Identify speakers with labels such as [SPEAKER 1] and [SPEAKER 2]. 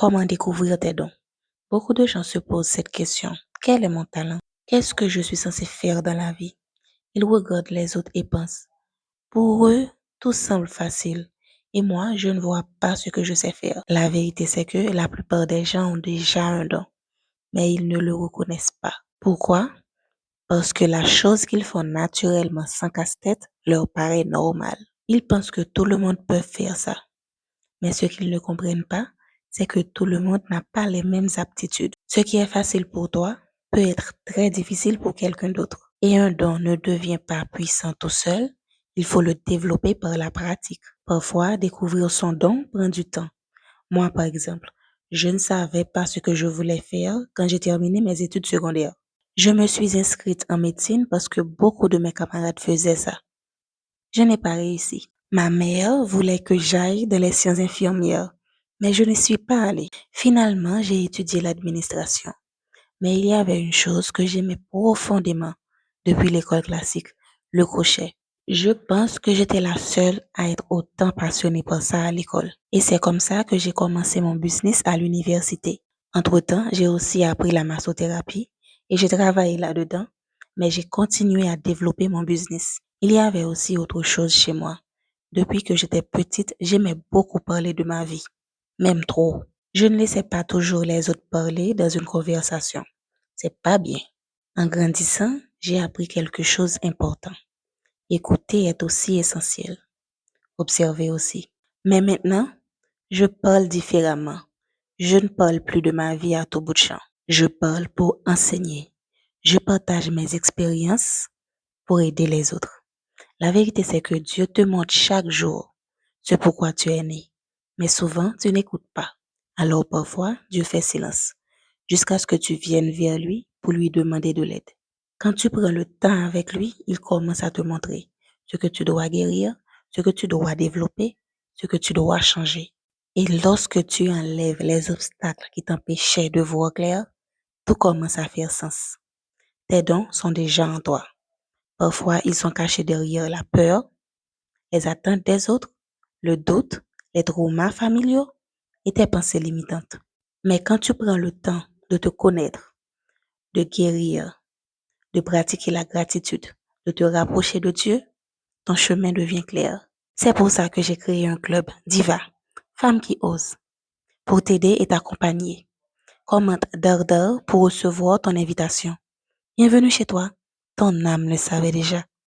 [SPEAKER 1] Comment découvrir tes dons? Beaucoup de gens se posent cette question. Quel est mon talent? Qu'est-ce que je suis censé faire dans la vie? Ils regardent les autres et pensent. Pour eux, tout semble facile. Et moi, je ne vois pas ce que je sais faire. La vérité, c'est que la plupart des gens ont déjà un don, mais ils ne le reconnaissent pas. Pourquoi? Parce que la chose qu'ils font naturellement sans casse-tête leur paraît normale. Ils pensent que tout le monde peut faire ça. Mais ce qu'ils ne comprennent pas, c'est que tout le monde n'a pas les mêmes aptitudes. Ce qui est facile pour toi peut être très difficile pour quelqu'un d'autre. Et un don ne devient pas puissant tout seul, il faut le développer par la pratique. Parfois, découvrir son don prend du temps. Moi, par exemple, je ne savais pas ce que je voulais faire quand j'ai terminé mes études secondaires. Je me suis inscrite en médecine parce que beaucoup de mes camarades faisaient ça. Je n'ai pas réussi. Ma mère voulait que j'aille dans les sciences infirmières, mais je ne suis pas allée. Finalement, j'ai étudié l'administration. Mais il y avait une chose que j'aimais profondément depuis l'école classique, le crochet. Je pense que j'étais la seule à être autant passionnée par ça à l'école. Et c'est comme ça que j'ai commencé mon business à l'université. Entre-temps, j'ai aussi appris la massothérapie et j'ai travaillé là-dedans, mais j'ai continué à développer mon business. Il y avait aussi autre chose chez moi. Depuis que j'étais petite, j'aimais beaucoup parler de ma vie, même trop. Je ne laissais pas toujours les autres parler dans une conversation. C'est pas bien. En grandissant, j'ai appris quelque chose d'important. Écouter est aussi essentiel. Observer aussi. Mais maintenant, je parle différemment. Je ne parle plus de ma vie à tout bout de champ. Je parle pour enseigner. Je partage mes expériences pour aider les autres. La vérité, c'est que Dieu te montre chaque jour ce pourquoi tu es né. Mais souvent, tu n'écoutes pas. Alors parfois, Dieu fait silence jusqu'à ce que tu viennes vers lui pour lui demander de l'aide. Quand tu prends le temps avec lui, il commence à te montrer ce que tu dois guérir, ce que tu dois développer, ce que tu dois changer. Et lorsque tu enlèves les obstacles qui t'empêchaient de voir clair, tout commence à faire sens. Tes dons sont déjà en toi. Parfois, ils sont cachés derrière la peur, les attentes des autres, le doute, les traumas familiaux et tes pensées limitantes. Mais quand tu prends le temps de te connaître, de guérir, de pratiquer la gratitude, de te rapprocher de Dieu, ton chemin devient clair. C'est pour ça que j'ai créé un club Diva, Femmes qui osent, pour t'aider et t'accompagner. Commente Dardar pour recevoir ton invitation. Bienvenue chez toi. Ton âme le savait déjà.